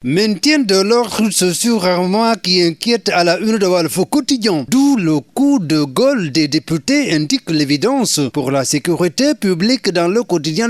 Maintien de l'ordre socio-rarement qui inquiète à la une de Walf Quotidien. D'où le coup de gueule des députés indique l'évidence. Pour la sécurité publique dans le quotidien,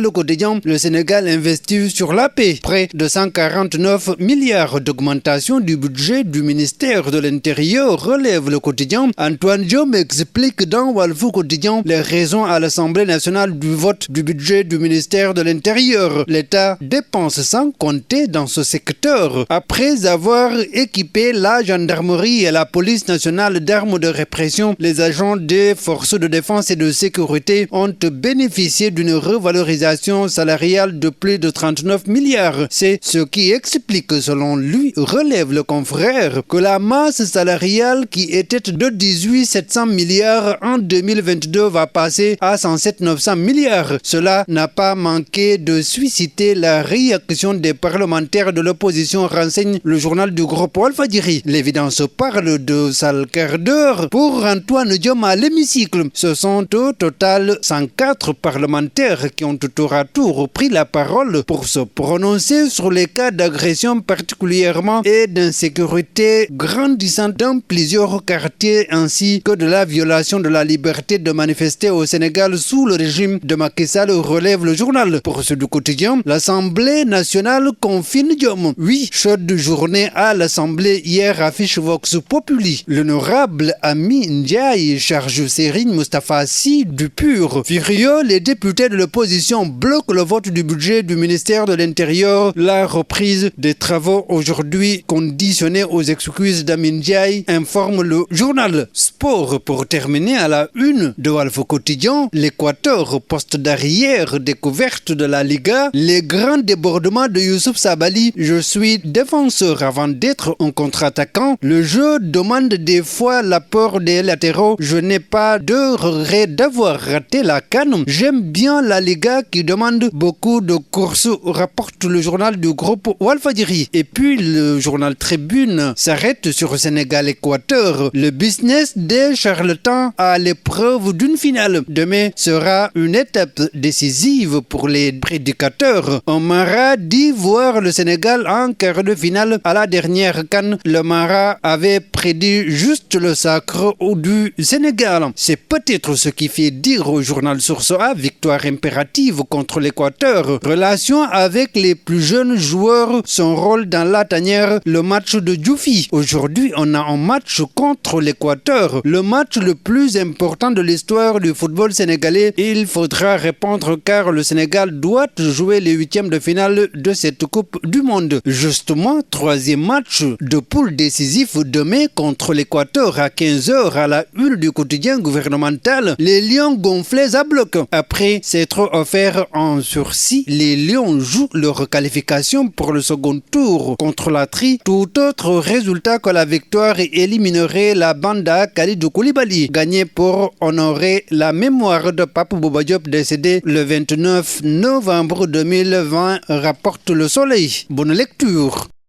le Sénégal investit sur la paix. Près de 149 milliards d'augmentation du budget du ministère de l'Intérieur, relève le quotidien. Antoine Diome explique dans Walf Quotidien les raisons à l'Assemblée nationale du vote du budget du ministère de l'Intérieur. L'État dépense sans compter dans ce secteur. Après avoir équipé la gendarmerie et la police nationale d'armes de répression, les agents des forces de défense et de sécurité ont bénéficié d'une revalorisation salariale de plus de 39 milliards. C'est ce qui explique, selon lui, relève le confrère, que la masse salariale qui était de 18 700 milliards en 2022 va passer à 107 900 milliards. Cela n'a pas manqué de susciter la réaction des parlementaires de l'opposition, renseigne le journal du groupe Walfadjri. L'évidence parle de sale quart d'heure pour Antoine Diome à l'hémicycle. Ce sont au total 104 parlementaires qui ont tour à tour pris la parole pour se prononcer sur les cas d'agression particulièrement et d'insécurité grandissante dans plusieurs quartiers, ainsi que de la violation de la liberté de manifester au Sénégal sous le régime de Macky Sall, relève le journal. Pour ceux du quotidien, l'Assemblée nationale confine Diome. Oui, chaude journée à l'Assemblée hier, affiche Vox Populi. L'honorable Ami Ndiaye charge Serigne Moustapha Sy du PUR. Furieux, les députés de l'opposition bloquent le vote du budget du ministère de l'Intérieur. La reprise des travaux aujourd'hui conditionnée aux excuses d'Ami Ndiaye, informe le journal. Sport pour terminer à la une de Walf Quotidien. L'Équateur, poste d'arrière, découverte de la Liga. Les grands débordements de Youssouf Sabaly. Je suis défenseur avant d'être un contre-attaquant. Le jeu demande des fois l'apport des latéraux. Je n'ai pas de regret d'avoir raté la CAN. J'aime bien la Liga qui demande beaucoup de courses, rapporte le journal du groupe Walfadjri. Et puis le journal Tribune s'arrête sur Sénégal-Équateur. Le business des charlatans à l'épreuve d'une finale. Demain sera une étape décisive pour les prédicateurs. Un Mara dit voir le Sénégal en quart de finale à la dernière CAN. Le Mara avait prédit juste le sacre du Sénégal. C'est peut-être ce qui fait dire au journal Source A victoire impérative contre l'Équateur. Relation avec les plus jeunes joueurs, son rôle dans la tanière, le match de Djoufi. Aujourd'hui, on a un match contre l'Équateur, le match le plus important de l'histoire du football sénégalais. Il faudra répondre car le Sénégal doit jouer les huitièmes de finale de cette Coupe du Monde. Justement, troisième match de poule décisif demain contre l'Équateur à 15h à la une du quotidien gouvernemental. Les Lions gonflés à bloc. Après s'être offert en sursis, les Lions jouent leur qualification pour le second tour contre la Tri. Tout autre résultat que la victoire éliminerait la bande à Kalidou Koulibaly, gagné pour honorer la mémoire de Pape Bouba Diop décédé le 29 novembre 2020, rapporte Le Soleil. Bonne lecture.